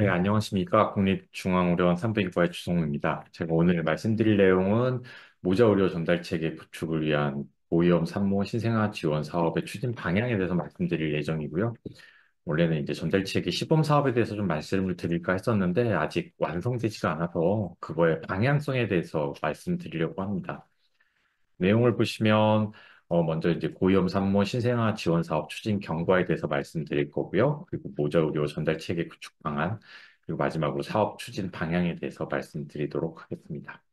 네, 안녕하십니까. 국립중앙의료원 산부인과의 주성우입니다. 제가 오늘 말씀드릴 내용은 모자의료 전달체계 구축을 위한 고위험 산모 신생아 지원 사업의 추진 방향에 대해서 말씀드릴 예정이고요. 원래는 이제 전달체계 시범 사업에 대해서 좀 말씀을 드릴까 했었는데 아직 완성되지가 않아서 그거의 방향성에 대해서 말씀드리려고 합니다. 내용을 보시면 먼저 이제 고위험 산모 신생아 지원 사업 추진 경과에 대해서 말씀드릴 거고요. 그리고 모자 의료 전달 체계 구축 방안, 그리고 마지막으로 사업 추진 방향에 대해서 말씀드리도록 하겠습니다.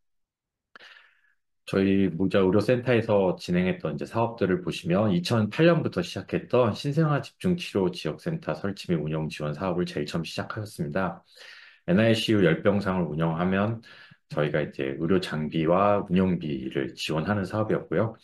저희 모자 의료센터에서 진행했던 이제 사업들을 보시면 2008년부터 시작했던 신생아 집중 치료 지역센터 설치 및 운영 지원 사업을 제일 처음 시작하였습니다. NICU 열병상을 운영하면 저희가 이제 의료 장비와 운영비를 지원하는 사업이었고요.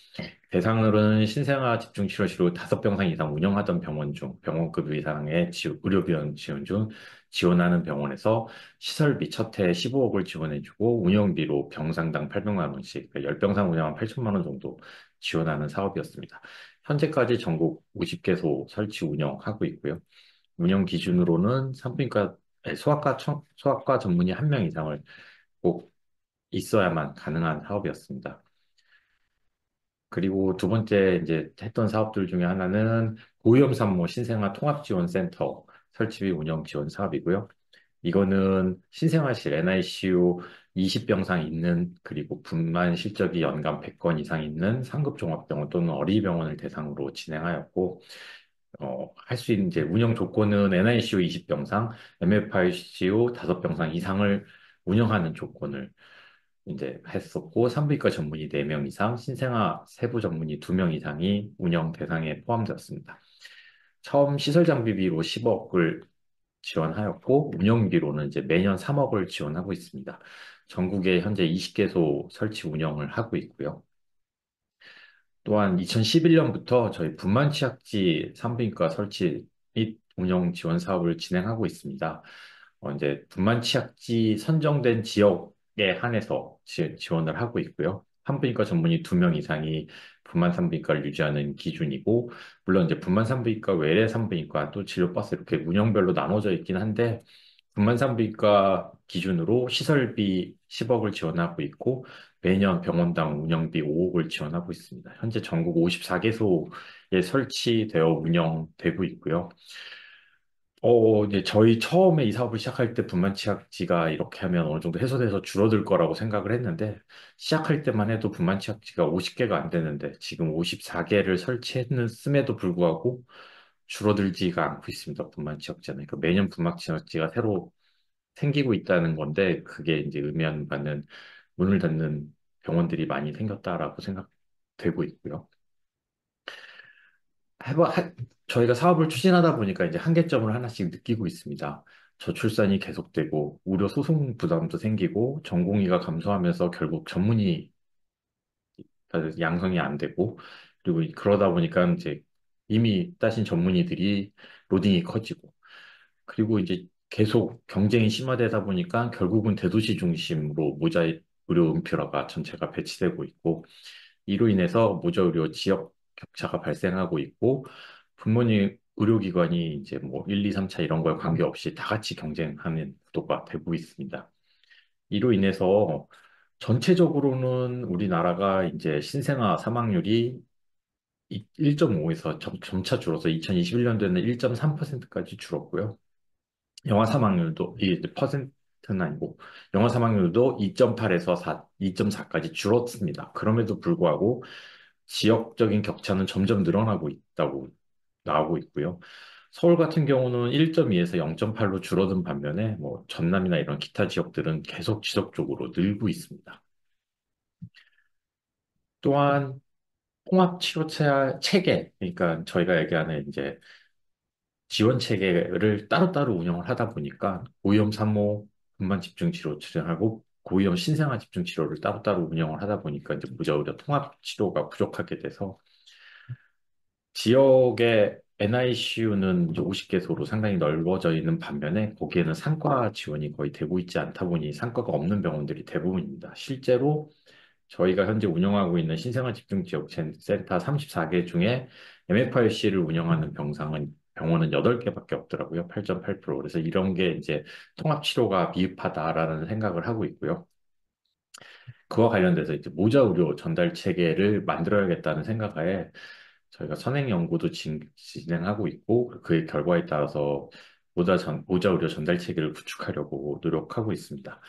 대상으로는 신생아 집중치료실로 5병상 이상 운영하던 병원 중 병원급 이상의 의료비용 지원 중 지원하는 병원에서 시설비 첫 해 15억을 지원해주고 운영비로 병상당 800만 원씩, 그러니까 10병상 운영하면 8천만 원 정도 지원하는 사업이었습니다. 현재까지 전국 50개소 설치 운영하고 있고요. 운영 기준으로는 산부인과, 소아과 전문의 한 명 이상을 꼭 있어야만 가능한 사업이었습니다. 그리고 두 번째 이제 했던 사업들 중에 하나는 고위험 산모 신생아 통합지원센터 설치 및 운영 지원 사업이고요. 이거는 신생아실 NICU 20병상 있는 그리고 분만 실적이 연간 100건 이상 있는 상급 종합병원 또는 어린이병원을 대상으로 진행하였고 할 수 있는 이제 운영 조건은 NICU 20병상, MFICU 5병상 이상을 운영하는 조건을 이제 했었고, 산부인과 전문의 4명 이상, 신생아 세부 전문의 2명 이상이 운영 대상에 포함되었습니다. 처음 시설 장비비로 10억을 지원하였고, 운영비로는 이제 매년 3억을 지원하고 있습니다. 전국에 현재 20개소 설치 운영을 하고 있고요. 또한 2011년부터 저희 분만취약지 산부인과 설치 및 운영 지원 사업을 진행하고 있습니다. 이제 분만취약지 선정된 지역에 한해서 지원을 하고 있고요. 산부인과 전문의 2명 이상이 분만 산부인과를 유지하는 기준이고, 물론 이제 분만 산부인과, 외래 산부인과 또 진료버스 이렇게 운영별로 나눠져 있긴 한데, 분만 산부인과 기준으로 시설비 10억을 지원하고 있고, 매년 병원당 운영비 5억을 지원하고 있습니다. 현재 전국 54개소에 설치되어 운영되고 있고요. 이제 저희 처음에 이 사업을 시작할 때 분만치약지가 이렇게 하면 어느 정도 해소돼서 줄어들 거라고 생각을 했는데, 시작할 때만 해도 분만치약지가 50개가 안 되는데, 지금 54개를 설치했음에도 불구하고 줄어들지가 않고 있습니다. 분만치약지는. 그러니까 매년 분만치약지가 새로 생기고 있다는 건데, 그게 이제 의미하는 바는 문을 닫는 병원들이 많이 생겼다라고 생각되고 있고요. 해봐, 하- 저희가 사업을 추진하다 보니까 이제 한계점을 하나씩 느끼고 있습니다. 저출산이 계속되고, 의료 소송 부담도 생기고, 전공의가 감소하면서 결국 전문의 양성이 안 되고, 그리고 그러다 보니까 이제 이미 따신 전문의들이 로딩이 커지고, 그리고 이제 계속 경쟁이 심화되다 보니까 결국은 대도시 중심으로 모자 의료 은폐라가 전체가 배치되고 있고, 이로 인해서 모자 의료 지역 격차가 발생하고 있고, 부모님 의료기관이 이제 뭐 1, 2, 3차 이런 거에 관계없이 다 같이 경쟁하는 구도가 되고 있습니다. 이로 인해서 전체적으로는 우리나라가 이제 신생아 사망률이 1.5에서 점차 줄어서 2021년도에는 1.3%까지 줄었고요. 영아 사망률도 이게 이제 퍼센트는 아니고 영아 사망률도 2.8에서 2.4까지 줄었습니다. 그럼에도 불구하고 지역적인 격차는 점점 늘어나고 있다고 나오고 있고요. 서울 같은 경우는 1.2에서 0.8로 줄어든 반면에 뭐 전남이나 이런 기타 지역들은 계속 지속적으로 늘고 있습니다. 또한 통합 치료 체계, 그러니까 저희가 얘기하는 이제 지원 체계를 따로따로 운영을 하다 보니까 고위험 산모 분만 집중 치료 진행하고 고위험 신생아 집중 치료를 따로따로 운영을 하다 보니까 이제 무자의료 통합 치료가 부족하게 돼서 지역의 NICU는 이제 50개소로 상당히 넓어져 있는 반면에 거기에는 상과 지원이 거의 되고 있지 않다 보니 상과가 없는 병원들이 대부분입니다. 실제로 저희가 현재 운영하고 있는 신생아 집중 지역 센터 34개 중에 MFIC를 운영하는 병상은 병원은 8개밖에 없더라고요. 8.8%. 그래서 이런 게 이제 통합치료가 미흡하다라는 생각을 하고 있고요. 그와 관련돼서 이제 모자 의료 전달 체계를 만들어야겠다는 생각하에 저희가 선행 연구도 진행하고 있고 그의 결과에 따라서 모자 의료 전달 체계를 구축하려고 노력하고 있습니다.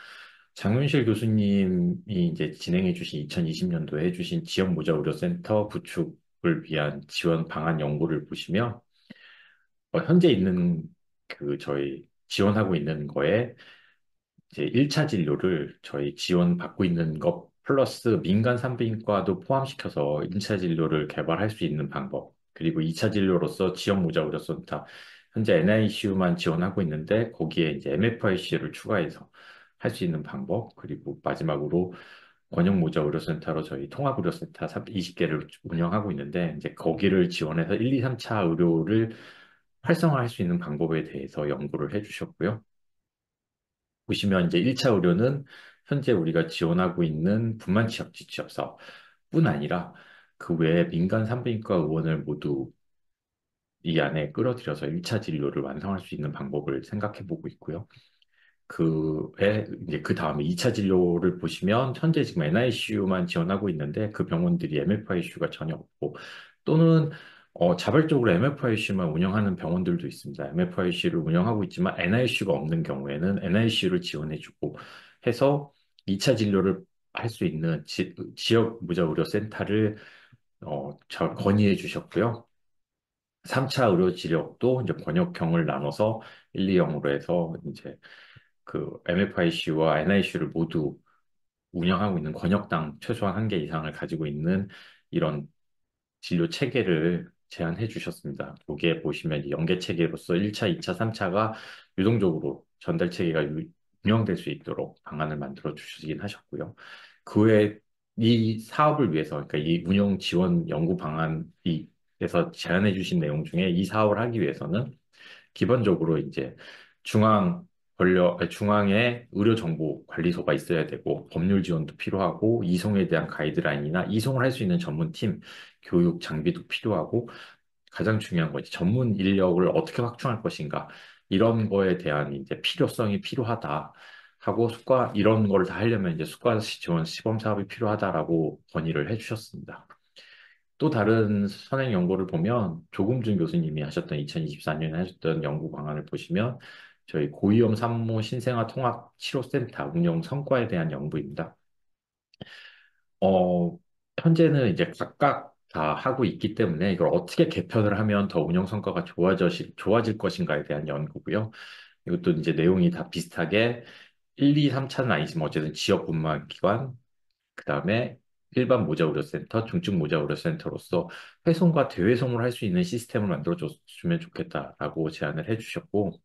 장윤실 교수님이 이제 진행해 주신 2020년도에 해주신 지역 모자 의료 센터 구축을 위한 지원 방안 연구를 보시면 현재 있는 저희 지원하고 있는 거에 이제 1차 진료를 저희 지원받고 있는 것 플러스 민간 산부인과도 포함시켜서 1차 진료를 개발할 수 있는 방법, 그리고 2차 진료로서 지역 모자 의료센터, 현재 NICU만 지원하고 있는데 거기에 이제 MFIC를 추가해서 할 수 있는 방법, 그리고 마지막으로 권역 모자 의료센터로 저희 통합의료센터 20개를 운영하고 있는데 이제 거기를 지원해서 1, 2, 3차 의료를 활성화할 수 있는 방법에 대해서 연구를 해주셨고요. 보시면 이제 1차 의료는 현재 우리가 지원하고 있는 분만 취업 지취업 사업뿐 아니라 그 외에 민간 산부인과 의원을 모두 이 안에 끌어들여서 1차 진료를 완성할 수 있는 방법을 생각해 보고 있고요. 이제 그 다음에 2차 진료를 보시면 현재 지금 NICU만 지원하고 있는데 그 병원들이 MFICU가 전혀 없고 또는 자발적으로 MFICU만 운영하는 병원들도 있습니다. MFICU를 운영하고 있지만 NICU가 없는 경우에는 NICU를 지원해주고 해서 2차 진료를 할 수 있는 지역 무자의료센터를 건의해 주셨고요. 3차 의료 지역도 이제 번역형을 나눠서 1, 2형으로 해서 이제 그 MFICU와 NICU를 모두 운영하고 있는 권역당 최소한 한 개 이상을 가지고 있는 이런 진료 체계를 제안해 주셨습니다. 여기에 보시면 이 연계 체계로서 1차, 2차, 3차가 유동적으로 전달 체계가 운영될 수 있도록 방안을 만들어 주시긴 하셨고요. 그 외에 이 사업을 위해서, 그러니까 이 운영 지원 연구 방안에서 제안해 주신 내용 중에 이 사업을 하기 위해서는 기본적으로 이제 중앙에 의료정보관리소가 있어야 되고, 법률 지원도 필요하고, 이송에 대한 가이드라인이나 이송을 할 수 있는 전문팀, 교육 장비도 필요하고, 가장 중요한 건 이제 전문 인력을 어떻게 확충할 것인가, 이런 거에 대한 이제 필요성이 필요하다. 하고 이런 거를 다 하려면 이제 수가 지원 시범 사업이 필요하다라고 건의를 해주셨습니다. 또 다른 선행 연구를 보면 조금준 교수님이 하셨던 2024년에 하셨던 연구 방안을 보시면 저희 고위험 산모 신생아 통합 치료센터 운영 성과에 대한 연구입니다. 어, 현재는 이제 각각 다 하고 있기 때문에 이걸 어떻게 개편을 하면 더 운영 성과가 좋아질 것인가에 대한 연구고요. 이것도 이제 내용이 다 비슷하게 1, 2, 3차는 아니지만 어쨌든 지역분만 기관, 그 다음에 일반 모자의료센터, 중증 모자의료센터로서 회송과 대회송을 할 수 있는 시스템을 만들어줬으면 좋겠다라고 제안을 해주셨고,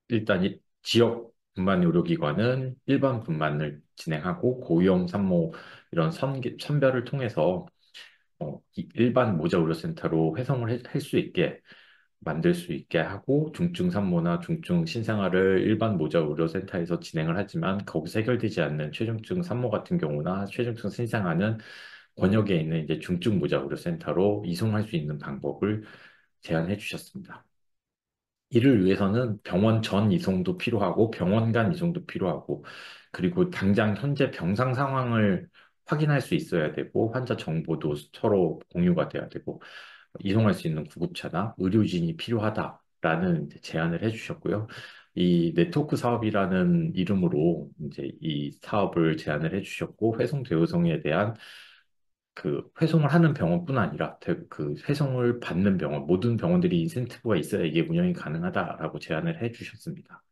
일단 이 지역 분만 의료기관은 일반 분만을 진행하고 고위험 산모 이런 선별을 통해서 일반 모자의료센터로 회송을 할 수 있게 만들 수 있게 하고 중증 산모나 중증 신생아를 일반 모자 의료센터에서 진행을 하지만 거기서 해결되지 않는 최중증 산모 같은 경우나 최중증 신생아는 권역에 있는 이제 중증 모자 의료센터로 이송할 수 있는 방법을 제안해 주셨습니다. 이를 위해서는 병원 전 이송도 필요하고 병원 간 이송도 필요하고 그리고 당장 현재 병상 상황을 확인할 수 있어야 되고 환자 정보도 서로 공유가 돼야 되고 이송할 수 있는 구급차나 의료진이 필요하다라는 이제 제안을 해주셨고요. 이 네트워크 사업이라는 이름으로 이제 이 사업을 제안을 해주셨고 회송 대우송에 대한 회송을 하는 병원뿐 아니라 그 회송을 받는 병원 모든 병원들이 인센티브가 있어야 이게 운영이 가능하다라고 제안을 해주셨습니다.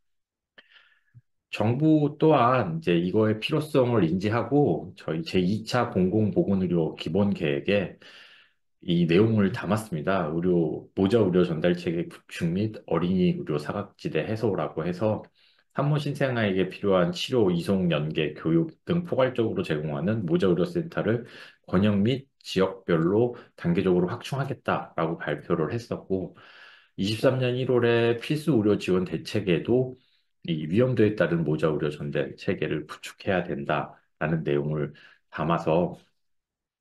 정부 또한 이제 이거의 필요성을 인지하고 저희 제2차 공공보건의료 기본계획에 이 내용을 담았습니다. 모자 의료 전달 체계 구축 및 어린이 의료 사각지대 해소라고 해서 산모 신생아에게 필요한 치료, 이송, 연계, 교육 등 포괄적으로 제공하는 모자 의료 센터를 권역 및 지역별로 단계적으로 확충하겠다라고 발표를 했었고, 23년 1월에 필수 의료 지원 대책에도 이 위험도에 따른 모자 의료 전달 체계를 구축해야 된다라는 내용을 담아서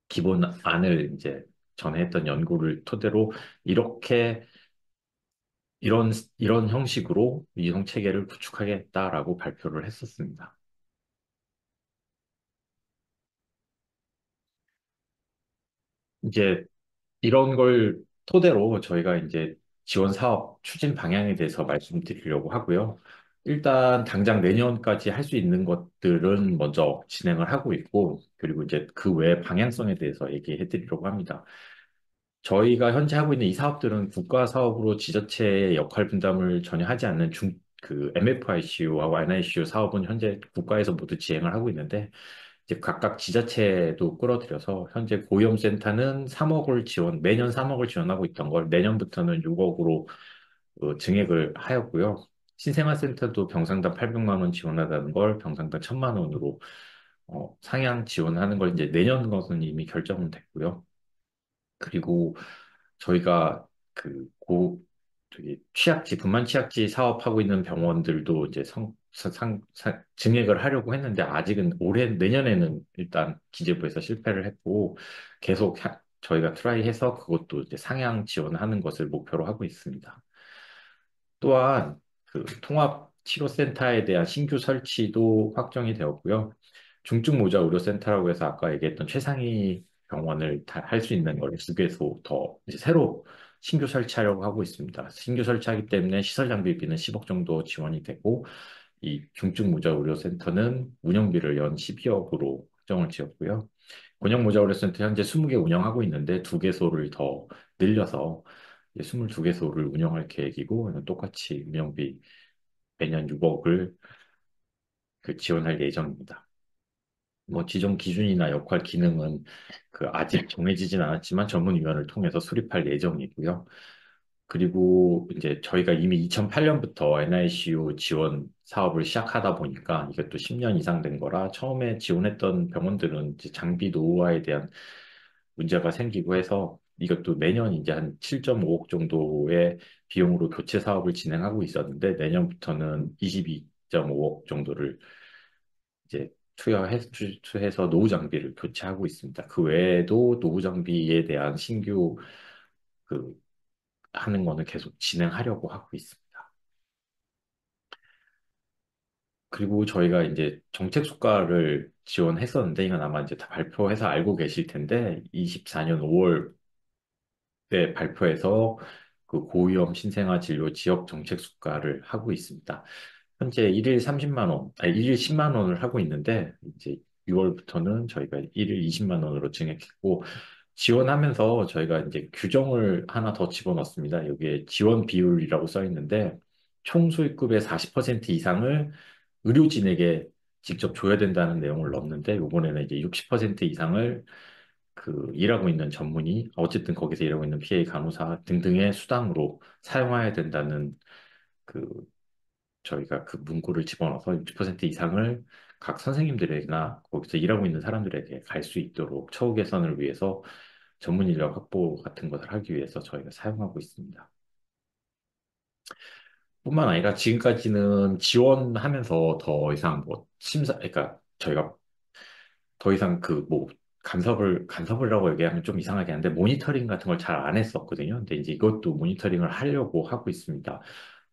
기본안을 이제 전에 했던 연구를 토대로 이렇게 이런 형식으로 이동 체계를 구축하겠다라고 발표를 했었습니다. 이제 이런 걸 토대로 저희가 이제 지원 사업 추진 방향에 대해서 말씀드리려고 하고요. 일단 당장 내년까지 할 수 있는 것들은 먼저 진행을 하고 있고, 그리고 이제 그 외 방향성에 대해서 얘기해 드리려고 합니다. 저희가 현재 하고 있는 이 사업들은 국가 사업으로 지자체의 역할 분담을 전혀 하지 않는 MFICU하고 NICU 사업은 현재 국가에서 모두 지행을 하고 있는데, 이제 각각 지자체도 끌어들여서 현재 고위험센터는 3억을 매년 3억을 지원하고 있던 걸 내년부터는 6억으로 증액을 하였고요. 신생아센터도 병상당 800만 원 지원하다는 걸 병상당 1000만 원으로 상향 지원하는 걸 이제 내년 것은 이미 결정은 됐고요. 그리고 저희가 저기 분만 취약지 사업하고 있는 병원들도 이제 증액을 하려고 했는데 아직은 내년에는 일단 기재부에서 실패를 했고 계속 저희가 트라이해서 그것도 이제 상향 지원하는 것을 목표로 하고 있습니다. 또한 통합치료센터에 대한 신규 설치도 확정이 되었고요. 중증모자의료센터라고 해서 아까 얘기했던 최상위 병원을 할 수 있는 걸 두 개소 더 이제 새로 신규 설치하려고 하고 있습니다. 신규 설치하기 때문에 시설 장비비는 10억 정도 지원이 되고 이 중증모자의료센터는 운영비를 연 12억으로 확정을 지었고요. 곤양모자의료센터 현재 20개 운영하고 있는데 두 개소를 더 늘려서 22개소를 운영할 계획이고 똑같이 운영비 매년 6억을 지원할 예정입니다. 뭐 지정 기준이나 역할 기능은 아직 정해지진 않았지만 전문위원회를 통해서 수립할 예정이고요. 그리고 이제 저희가 이미 2008년부터 NICU 지원 사업을 시작하다 보니까 이것도 10년 이상 된 거라 처음에 지원했던 병원들은 이제 장비 노후화에 대한 문제가 생기고 해서 이것도 매년 이제 한 7.5억 정도의 비용으로 교체 사업을 진행하고 있었는데 내년부터는 22.5억 정도를 이제 투여해서 노후 장비를 교체하고 있습니다. 그 외에도 노후 장비에 대한 신규 그 하는 거는 계속 진행하려고 하고 있습니다. 그리고 저희가 이제 정책 수가를 지원했었는데 이건 아마 이제 다 발표해서 알고 계실 텐데 24년 5월에 발표해서 고위험 신생아 진료 지역 정책 수가를 하고 있습니다. 현재 1일 30만 원, 아니 1일 10만 원을 하고 있는데 이제 6월부터는 저희가 1일 20만 원으로 증액했고 지원하면서 저희가 이제 규정을 하나 더 집어넣습니다. 여기에 지원 비율이라고 써 있는데 총 수익금의 40% 이상을 의료진에게 직접 줘야 된다는 내용을 넣었는데 이번에는 이제 60% 이상을 일하고 있는 전문의, 어쨌든 거기서 일하고 있는 PA 간호사 등등의 수당으로 사용해야 된다는 그 저희가 그 문구를 집어넣어서 60% 이상을 각 선생님들에게나 거기서 일하고 있는 사람들에게 갈 수 있도록 처우 개선을 위해서 전문 인력 확보 같은 것을 하기 위해서 저희가 사용하고 있습니다. 뿐만 아니라 지금까지는 지원하면서 더 이상 그러니까 저희가 더 이상 간섭을라고 얘기하면 좀 이상하게 하는데 모니터링 같은 걸 잘 안 했었거든요. 근데 이제 이것도 모니터링을 하려고 하고 있습니다.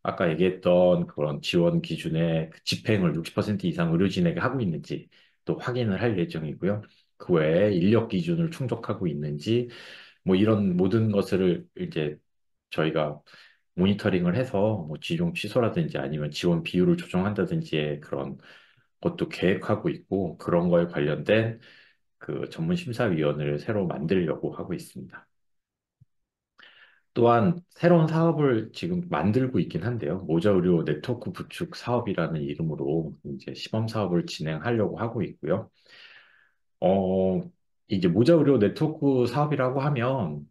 아까 얘기했던 그런 지원 기준의 집행을 60% 이상 의료진에게 하고 있는지 또 확인을 할 예정이고요. 그 외에 인력 기준을 충족하고 있는지 뭐 이런 모든 것을 이제 저희가 모니터링을 해서 뭐 지용 취소라든지 아니면 지원 비율을 조정한다든지의 그런 것도 계획하고 있고 그런 거에 관련된 전문 심사위원회를 새로 만들려고 하고 있습니다. 또한 새로운 사업을 지금 만들고 있긴 한데요. 모자의료 네트워크 구축 사업이라는 이름으로 이제 시범 사업을 진행하려고 하고 있고요. 어, 이제 모자의료 네트워크 사업이라고 하면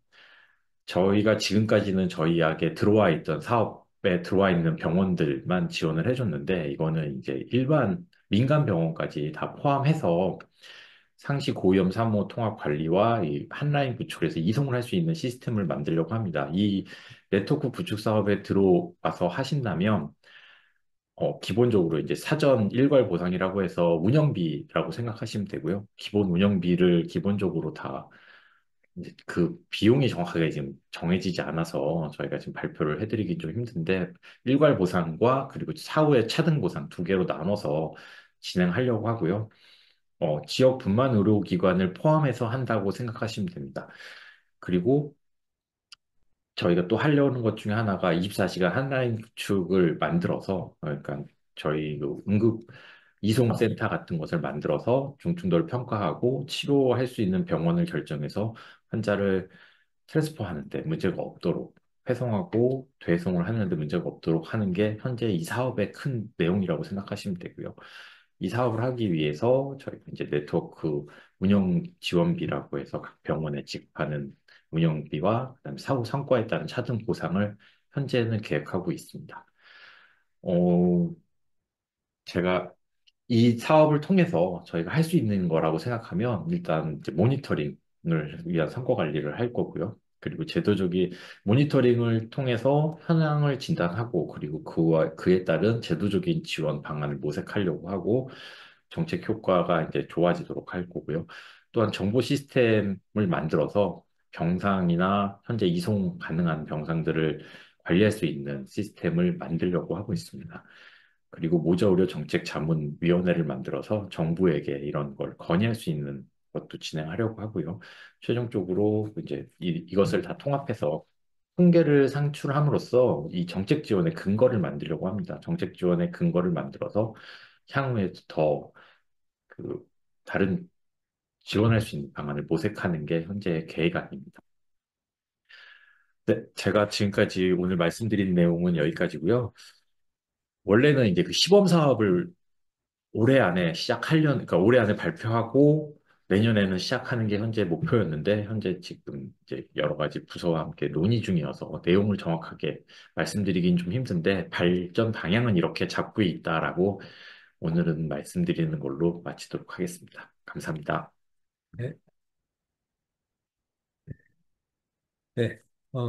저희가 지금까지는 저희에게 들어와 있던 사업에 들어와 있는 병원들만 지원을 해줬는데 이거는 이제 일반 민간 병원까지 다 포함해서 상시 고위험 산모 통합 관리와 이 한라인 구축에서 이송을 할 수 있는 시스템을 만들려고 합니다. 이 네트워크 구축 사업에 들어와서 하신다면 기본적으로 이제 사전 일괄 보상이라고 해서 운영비라고 생각하시면 되고요. 기본 운영비를 기본적으로 다 이제 그 비용이 정확하게 지금 정해지지 않아서 저희가 지금 발표를 해드리기 좀 힘든데 일괄 보상과 그리고 사후에 차등 보상 두 개로 나눠서 진행하려고 하고요. 지역 분만 의료기관을 포함해서 한다고 생각하시면 됩니다. 그리고 저희가 또 하려는 것 중에 하나가 24시간 한라인 구축을 만들어서, 그러니까 저희 그 응급 이송센터 같은 것을 만들어서 중증도를 평가하고 치료할 수 있는 병원을 결정해서 환자를 트랜스퍼 하는데 문제가 없도록 회송하고 되송을 하는데 문제가 없도록 하는 게 현재 이 사업의 큰 내용이라고 생각하시면 되고요. 이 사업을 하기 위해서 저희가 이제 네트워크 운영 지원비라고 해서 각 병원에 지급하는 운영비와 그다음에 사후 성과에 따른 차등 보상을 현재는 계획하고 있습니다. 어, 제가 이 사업을 통해서 저희가 할 수 있는 거라고 생각하면 일단 이제 모니터링을 위한 성과 관리를 할 거고요. 그리고 제도적인 모니터링을 통해서 현황을 진단하고 그리고 그에 따른 제도적인 지원 방안을 모색하려고 하고 정책 효과가 이제 좋아지도록 할 거고요. 또한 정보 시스템을 만들어서 병상이나 현재 이송 가능한 병상들을 관리할 수 있는 시스템을 만들려고 하고 있습니다. 그리고 모자의료 정책 자문위원회를 만들어서 정부에게 이런 걸 건의할 수 있는 것도 진행하려고 하고요. 최종적으로 이제 이것을 다 통합해서 통계를 상출함으로써 이 정책 지원의 근거를 만들려고 합니다. 정책 지원의 근거를 만들어서 향후에 더 그 다른 지원할 수 있는 방안을 모색하는 게 현재의 계획 아닙니다. 네, 제가 지금까지 오늘 말씀드린 내용은 여기까지고요. 원래는 이제 그 시범 사업을 올해 안에 시작하려는, 그러니까 올해 안에 발표하고 내년에는 시작하는 게 현재 목표였는데, 현재 지금 이제 여러 가지 부서와 함께 논의 중이어서 내용을 정확하게 말씀드리긴 좀 힘든데, 발전 방향은 이렇게 잡고 있다라고 오늘은 말씀드리는 걸로 마치도록 하겠습니다. 감사합니다. 네, 네. 어,